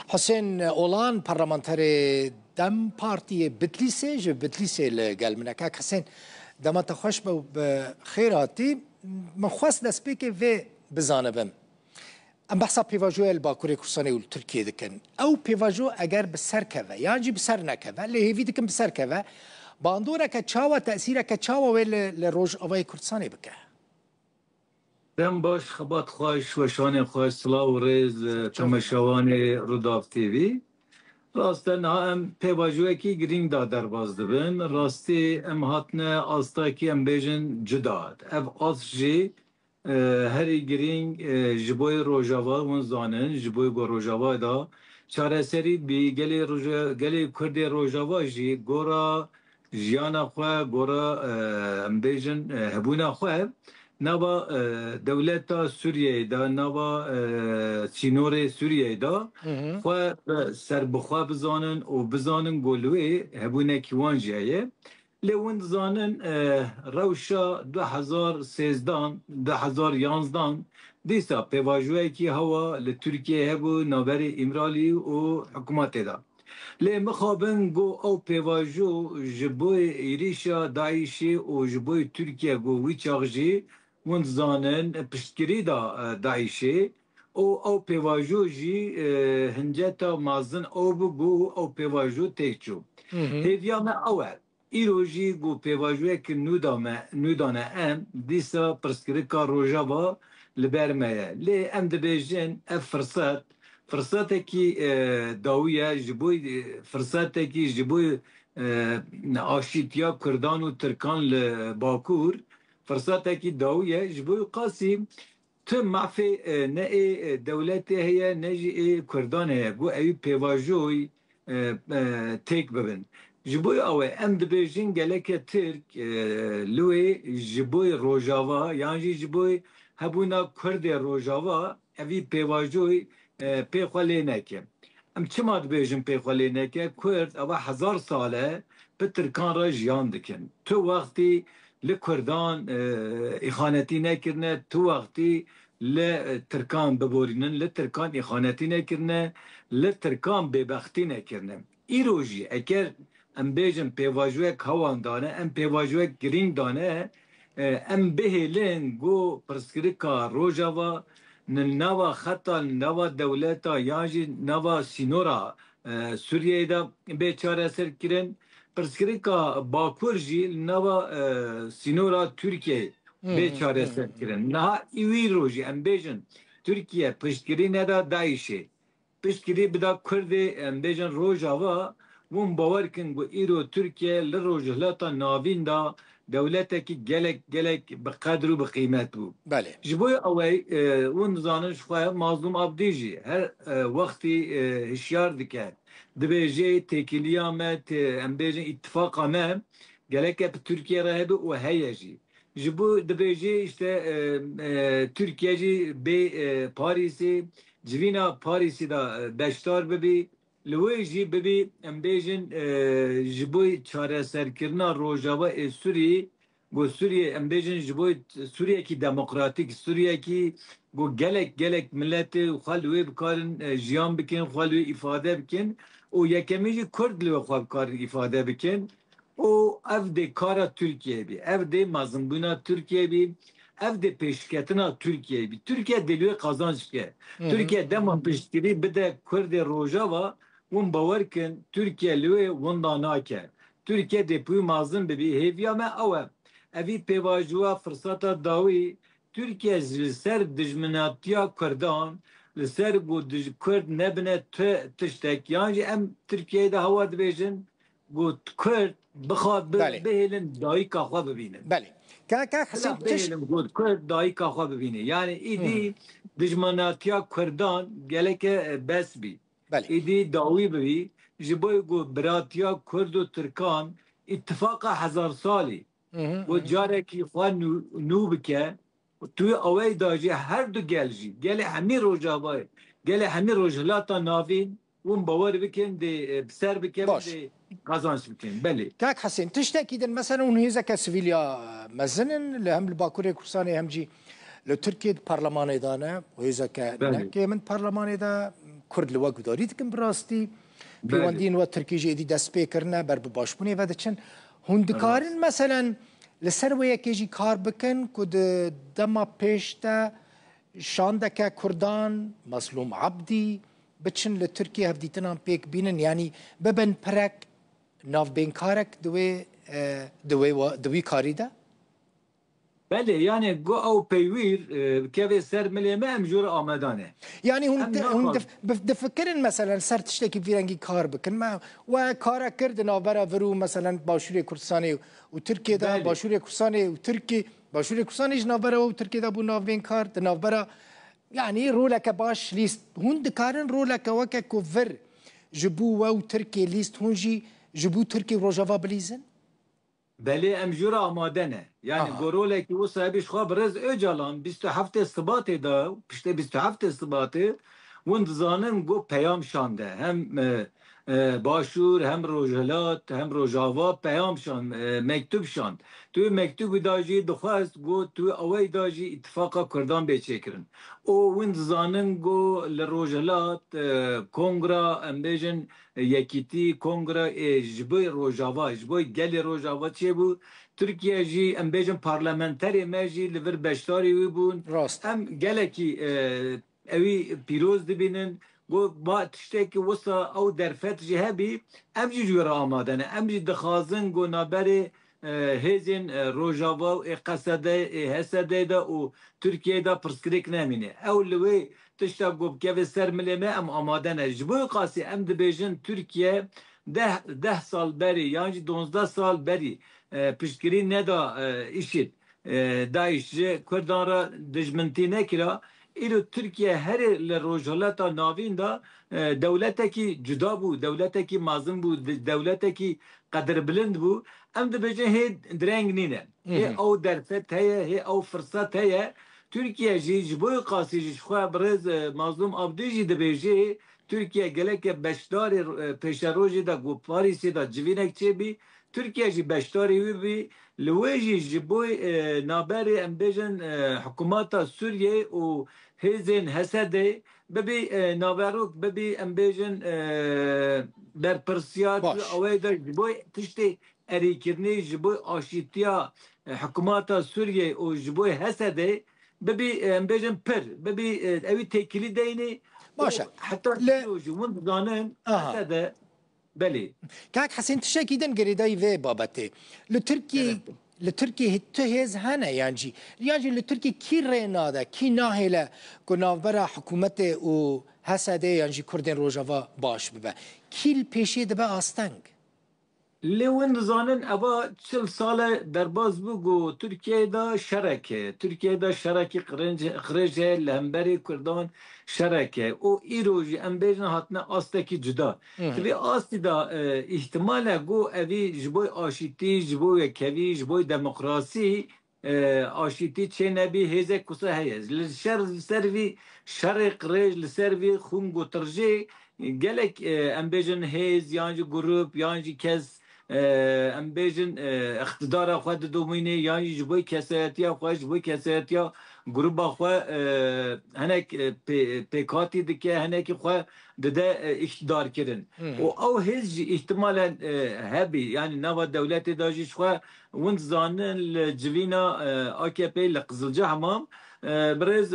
حسین اولان پارلمانتری دم پارتی بتلیسه جو بتلیسه لگل منه که حسین دمت خوش به خیراتی من خواست دست بی که و بزانبم ام بحثا پیواجو الباکوری کورسانی و ترکیه دکن او پیواجو اگر بسر کوه یا جی بسر نکوه لهیوی دکن بسر کوه باندوره که چاوا تأثیره که چاوا ویل لروج اوای کورسانی بکه دم باش خبات خوش و شان خوش سلا و ریز تماشاوان روداف تیوی راستن هم پیواجوه کی گرینگ دا در باز دبن راستی ام هاتنه آستا کی ام بیجن جداد اف آس جی هری گرینگ جبوی روژاوا ون زانن جبوی گو روژاوا دا چاره سری بی گلی کرد روژاوا جی گورا جیانا خواه گورا ام بیجن هبونا خواه نوا دولتا سوریه دا نوا سینور سوریه دا خواه سر بخواه بزانن و بزانن گلوی هبونه کیوان جایه لون زانن روشا 2011 دیسا پیواجوه کی هوا لترکیه هبو نابری امرالی و حکومت دا لی مخابن گو او پیواجو جبوی ایریشا داعشی و جبوی ترکیه گو وی چاقجی ون زانن پشتگیری دا داعشی او پیواجو جی هنجتا مازن او بگو او پیواجو تیچو هیویا ما اول ایروژی گو پیواجوه که نودانه ام دیسا پرسکری که روژاوا لبرمه لی ام دبیجن اف فرصت کی داویه جبوی فرصت کی جبوی آشتیا کردان و ترکان لباکور فرصت کی داویه جبوی قاسم تو معفی نه دولت هي نجی کردان هي گو ای پیواجوی تیک ببن جبوی او ام دبیجن گلک ترک لوی جبوی روجاوا یعنی جبوی هبونا کرد روجاوا اوی پیواجوی پیخوالی نکه ام چما دبیجن پیخوالی نکه کرد او 1000 ساله به ترکان را جیان دکن تو وقتی لکردان اخانتی نکرنه تو وقتی لترکان ببورینن لترکان اخانتی نکرنه لترکان ببختی نکرنه ایروژی اگر ام بیجن پیواجوه هوان دانه ام پیواجوه گرینگ دانه ام بهلن گو پرسکریکا روژاوا نوا خطا نوا دولتا یاجی نوا سینورا سوریه دا بیچاره سر کرن پرسکریکا باکور جی نوا سینورا ترکیه بیچاره سر کرن نه ایوی روژی ام بیجن ترکیه پشتگیری ندا داعشی پشتگیری بدا کرده ام بیجن روژاوا ون باور کن گو ایرو ترکیه لروجهلاتا ناوین دا دولته کی گلک به قدر و به قیمت بود. بله. جبوی اوی اون زانش خواه مظلوم عبدیجی هر وقتی هشیار دکه دبیجه تکیلیامت امبیجن اتفاقامه گلک به ترکیه رهبه و هیجی. جبو دبیجه işte Türkiye'ci be Paris'i civina Paris'i da beştar bebi لویجی ببی امبیجن جبوی چاره سرکرنا روجاوا سوری گو سوریه امبیجن جبوی سوریه کی دموکراتیک سوریه کی گو گلک ملت خالوی بکارن جیان بکن خالوی ifade بکن او یکمیجی کرد لو خواب کار ifade بکن او اف de کارا ترکیه بی اف de mazınbuna Türkiye بی ev de peşketina Türkiye bi. Türkiye deliyor kazanç ki. Türkiye deman peşkiri bir de Kürde Rojava un bavarken Türkiye lüye vunda nake. Türkiye depuyu mazın bebi heviyame ave. Evi pevajuva fırsata davi Türkiye ser dijminatiya Kürdan ser bu Kürt nebine tiştek. Yani em Türkiye'de hava dibejin bu Kürt bixad behelin dahi kahva bebinin. Bale. که حسین بهلم گود کرد دایی که خواه ببینه یعنی ایدی دجمناتیا کردان گله که بس بی ایدی داوی بی جبوی گو براتیا کرد و ترکان اتفاق 1000 سالی و جاره که خواه نو بکه توی اوی داجی هر دو گلجی گله همی روژا بای گله همی روژلاتا ناوین اون باور بکن دی بسر بکن دی kazanç bikin. Belli. Kak Hasan tiştekiden mesela onun hizaka sivilya mezinin hem Bakuriye Kursani hem ci Türkiye parlamanı da ne o hizaka ne ki من parlamanı da کورد لوا گوداری دکن براستی پیوندین و ترکی جی دی دست پی کرنه بر باشبونی و دچن هون دکارن مثلا لسر و یکی جی کار بکن کد دما پیشتا شاندکه کردان مظلوم عبدی بچن لترکیه هفدیتنان پیک بینن یعنی ببن پرک ناف بین کارک دوی کاری ده؟ بله يعني جو او بيوير كيف سر مليمه ام جور آمدانه يعني هم دفكرن مثلا سر تشتكي في رنگي كار بكن ما وكارا كردن برا فرو مثلا باشوري كردستاني وتركيا ده باشوري كردستاني وتركي باشوري كردستاني جنابرا وتركيا ده بو ناف بين كار دنابرا يعني رولك باش ليست هون دكارن رولك وكا كوفر جبو و تركيا ليست هونجي جبو تركيا روجافا بليزن بله ام جور آمادنه يعني گروله که او صاحبش خواب رز اجالان 27 استباط دا پشت 27 استباط وند زانن گو پیام شانده هم باشور هم روجلات هم روجاوا پیام شان مکتوب شاند تو مکتوب داجی دخواست گو تو اوی داجی اتفاقا کردان بیچکرن او وند زانن گو لروجلات کنگرا امبیجن یکیتی کنگرا جبوی روجاوا جبوی گل روجاوا چه بو Türkiye jî em bêjin parlamenterê me jî li vir beşdarî wî bûn em gelekî evî pîroz dibînin ba tiştekî wisa ew derfet jî hebî em jî ji we re amade ne em jî dixwazin gonaberê hêzên Rojava ê Qesedê ê Hesedê de û Tirkiyeyê de pirsgirêk nemîne ew li wê tişta gotgevê ser milê me em amade ne ji bo qasî em dibêjin Tirkiye 10 sal berî yan jî 12 sal berî piştgirî neda işit Daesh ji Kurdan ra dijmintî nekira îro Tirkiye herê li rojhilata navîn da dewletekî cuda bû dewletekî mezin bû dewletekî qedirbilind bû em dibêjin hê direng nîne hê ew derfet heye hê ew firset heye Türkiye jî ji bo qasî jî xwe birêz Mazlum Abdî jî dibêje Türkiye geleke beşdarê pêşerojê de got Parîsê de civînek çêbî Türkiye jî beşdarî wî bî li wê jî ji bo naberê em bêjin hikûmeta Sûriye û hêzên Hesedê bibî naberok bibî em bêjin berpirsiya awê de ji bo tiştê erîkirinê ji bo aşîtiya hikûmeta Sûriye û ji bo Hesedê bibî em bêjin pir bibî evî têkilî deynê باشە heta ji win dizanin Hesedê بله كاك حسين تشاكي دن قريداي في بابتي لتركي هتهز هنا يعني لتركي كي رينادا كي ناهلا كنا برا حكومته و هسده يعني كردن روجافا باش ببا كي البيشي دبا استنگ لون زانن ابا 40 ساله درباز بگو ترکیه دا شرکه قرنجه لهمبری کردان شرکه او ایروجی امبرین هاتنه آستکی جدا تبی آستی دا احتماله گو اوی جبوی آشیتی جبوی کوی جبوی دموکراسی آشیتی چه نبی هزه کسا هیز لسروی شرق رج لسروی خونگو ترجه gelek embejin hêz yan jî grup yan jî kes em bêjin iqtidara xwe didomîne yan jî ji bo kesayetiya xwe ji bo kesayetiya grupa xwe hinek pêkhatî dike hinekî xwe dide iqtidar kirin û ew hêz jî ihtimalen hebî yanî nava dewletê da jî ji xwe win dizanin li civîna AKP li Qizilcih mam birêz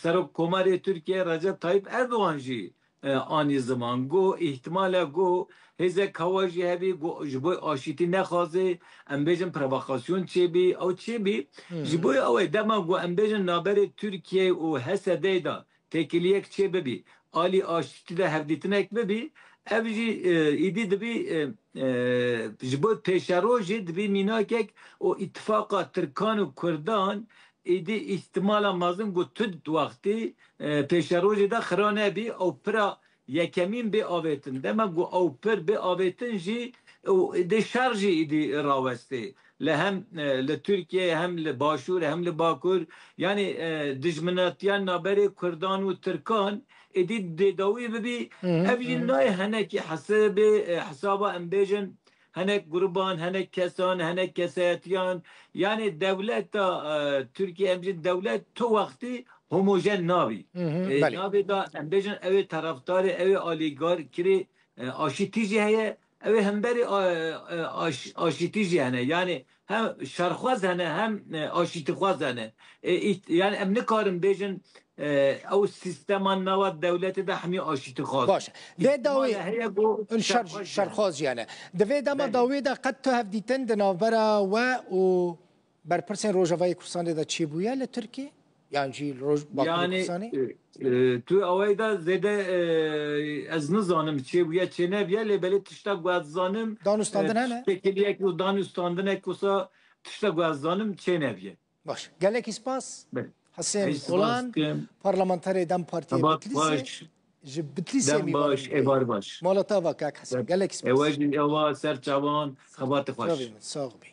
Serokkomarê Tirkiye Recep Tayyip Erdoğan jî ani zaman go ihtimala go hezek havaji hebi go jiboy aşiti nexaze em bêjin provokasyon çêbî ew çêbî ji bo ew dema go em bêjin naberê Tirkiye û Hesedê da têkiliyek çê bibî alî aşitî de hevdîtinek bibî ev jî îdî dibî ji bo pêşerojê dibî mînakek û îtifaqa Tirkan û Kurdan îdî ihtimala mazin got tud wextî pêşerojê de xira nebî ew pira yekemîn bê avêtin dema got ew pir bê avêtin jî dê şer jî îdî rawestê li hem li Tirkiye hem li Başûr hem li Bakur yani dijminatiyan naberê Kurdan û Tirkan îdî dêdawî bibî ev jî nayê henekî hesaba em bêjin henek gruban, henek kesan, henek kesayetiyan yani devlet da Türkiye emcin devlet tu vakti هوموژن ناوی بله. ناوی دا ام بیجن اوی طرفدار اوی آلیگار کری آشتیجی هیه اوی هم بری آشتیجی هنه یعنی هم شرخواز هنه هم آشتیخواز هنه یعنی ام نکارم بیجن او سیستمان نواد دولت ده همی آشتیخواز باشه ده داوی شرخواز یعنی دوی دما داوی ده قد تو هفدیتن دنابرا و برپرسن روژاوای کورسانی ده چی بویا لترکیه؟ یعنی جی روز باکوری کورسانی؟ تو اوای دا زده از نزانم چی بویا چی نبیا لیبلی تشتا گوازانم دانستاندن هنه؟ شکلیه که دانستاندن کسا تشتا گوازانم چی نبیا باشه گلکی سپاس حسین اولان پارلمانتری دم پارتی بتلیسه بتلیسه دم باش ایوار باش مالتا و کاک حسین گلکی سپاس اوا سر چوان خبات خوش صاغ بی